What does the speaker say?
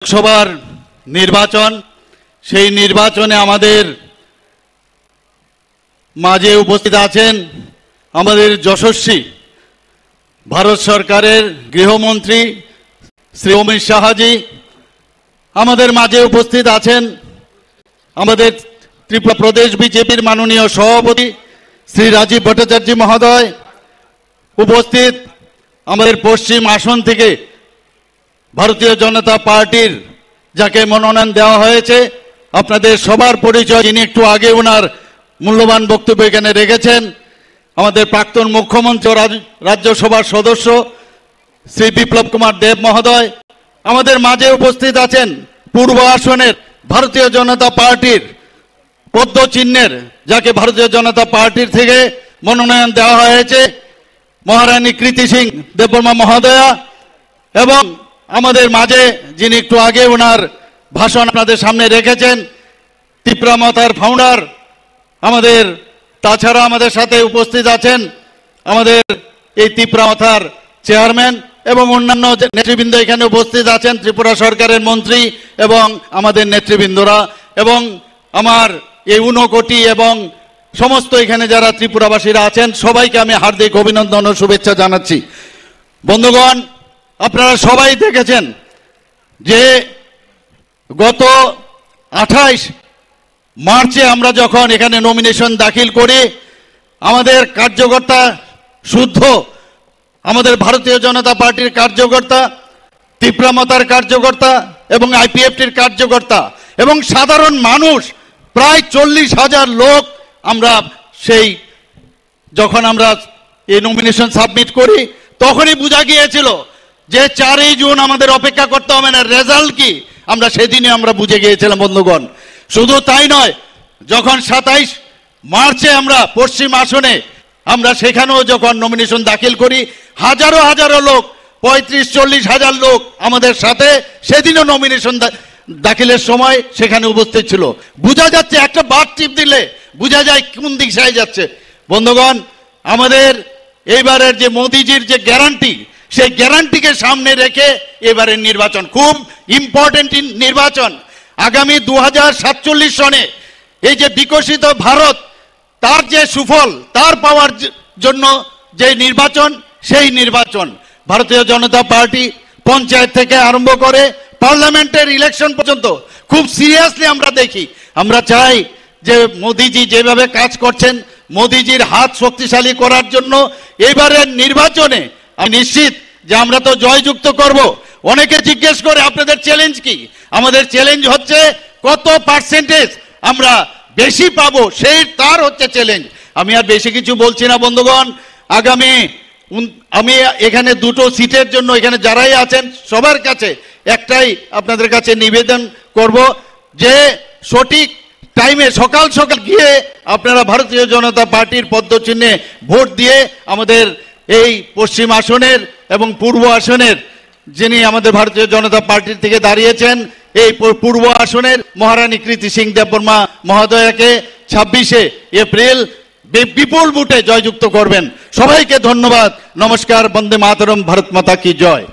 লোকসভার নির্বাচন সেই নির্বাচনে আমাদের মাঝে উপস্থিত আছেন আমাদের যশস্বী ভারত সরকারের গৃহমন্ত্রী শ্রী অমিত শাহজি। আমাদের মাঝে উপস্থিত আছেন আমাদের ত্রিপুরা প্রদেশ বিজেপির মাননীয় সভাপতি শ্রী রাজীব ভট্টাচার্য মহোদয়। উপস্থিত আমাদের পশ্চিম আসন থেকে ভারতীয় জনতা পার্টির যাকে মনোনয়ন দেওয়া হয়েছে, আপনাদের সবার পরিচয়, যিনি একটু আগে ওনার মূল্যবান বক্তব্য এখানে রেখেছেন, আমাদের প্রাক্তন মুখ্যমন্ত্রী রাজ্যসভার সদস্য শ্রী বিপ্লব কুমার দেব মহোদয়। আমাদের মাঝে উপস্থিত আছেন পূর্ব আসনের ভারতীয় জনতা পার্টির পদ্ম চিহ্নের, যাকে ভারতীয় জনতা পার্টির থেকে মনোনয়ন দেওয়া হয়েছে, মহারানী কৃতি সিং দেববর্মা মহোদয়া। এবং আমাদের মাঝে যিনি একটু আগে ওনার ভাষণ আপনাদের সামনে রেখেছেন, ত্রিপুরা মাতার ফাউন্ডার আমাদের, তাছাড়া আমাদের সাথে উপস্থিত আছেন আমাদের এই ত্রিপুরা মাতার চেয়ারম্যান এবং অন্যান্য নেতৃবৃন্দ এখানে উপস্থিত আছেন, ত্রিপুরা সরকারের মন্ত্রী এবং আমাদের নেতৃবৃন্দরা, এবং আমার এই ঊনকোটি এবং সমস্ত এখানে যারা ত্রিপুরাবাসীরা আছেন সবাইকে আমি হার্দিক অভিনন্দন ও শুভেচ্ছা জানাচ্ছি। বন্ধুগণ, আপনারা সবাই দেখেছেন যে গত 28 মার্চে আমরা যখন এখানে নমিনেশন দাখিল করি, আমাদের কার্যকর্তা শুদ্ধ আমাদের ভারতীয় জনতা পার্টির কার্যকর্তা, ত্রিপুরা মাতার কার্যকর্তা এবং আইপিএফটির কার্যকর্তা এবং সাধারণ মানুষ প্রায় 40,000 লোক আমরা সেই যখন আমরা এই নমিনেশন সাবমিট করি তখনই বোঝা গিয়েছিল যে 4 জুন আমাদের অপেক্ষা করতে হবে না, রেজাল্ট কি আমরা সেদিনে আমরা বুঝে গিয়েছিলাম। বন্ধুগণ, শুধু তাই নয়, যখন 27 মার্চে আমরা পশ্চিম আসনে আমরা সেখানেও যখন নমিনেশন দাখিল করি, হাজারো হাজারো লোক, 35-40,000 লোক আমাদের সাথে সেদিনও নমিনেশন দাখিলের সময় সেখানে উপস্থিত ছিল। বোঝা যাচ্ছে, একটা বার টিপ দিলে বোঝা যায় কোন দিশায় যাচ্ছে। বন্ধুগণ, আমাদের এইবারের যে মোদিজির যে গ্যারান্টি, সেই গ্যারান্টিকে সামনে রেখে এবারের নির্বাচন খুব ইম্পর্টেন্ট নির্বাচন। আগামী 2047 সনে এই যে বিকশিত ভারত, তার যে সুফল তার পাওয়ার জন্য যে নির্বাচন, সেই নির্বাচন ভারতীয় জনতা পার্টি পঞ্চায়েত থেকে আরম্ভ করে পার্লামেন্টের ইলেকশন পর্যন্ত খুব সিরিয়াসলি আমরা দেখি। আমরা চাই যে মোদিজি যেভাবে কাজ করছেন, মোদিজির হাত শক্তিশালী করার জন্য এবারের নির্বাচনে আমি নিশ্চিত যে আমরা তো জয়যুক্ত করব। অনেকে জিজ্ঞেস করে আপনাদের চ্যালেঞ্জ কি? আমাদের চ্যালেঞ্জ হচ্ছে কত পার্সেন্টেজ আমরা বেশি পাবো, সেই তার হচ্ছে চ্যালেঞ্জ। আমি আর বেশি কিছু বলছি না। বন্ধুগণ, আগামী আমি এখানে 2টো সিটের জন্য এখানে যারাই আছেন সবার কাছে একটাই আপনাদের কাছে নিবেদন করব যে সঠিক টাইমে সকাল সকাল গিয়ে আপনারা ভারতীয় জনতা পার্টির পদ্ম চিহ্নে ভোট দিয়ে আমাদের এই পশ্চিম আসনের এবং পূর্ব আসনের যিনি আমাদের ভারতীয় জনতা পার্টির থেকে দাঁড়িয়েছেন, এই পূর্ব আসনের মহারানী কৃতি সিং দেববর্মা মহোদয়াকে 26শে এপ্রিল বিপুল ভোটে জয়যুক্ত করবেন। সবাইকে ধন্যবাদ। নমস্কার। বন্দে মাতরম। ভারত মাতা কি জয়।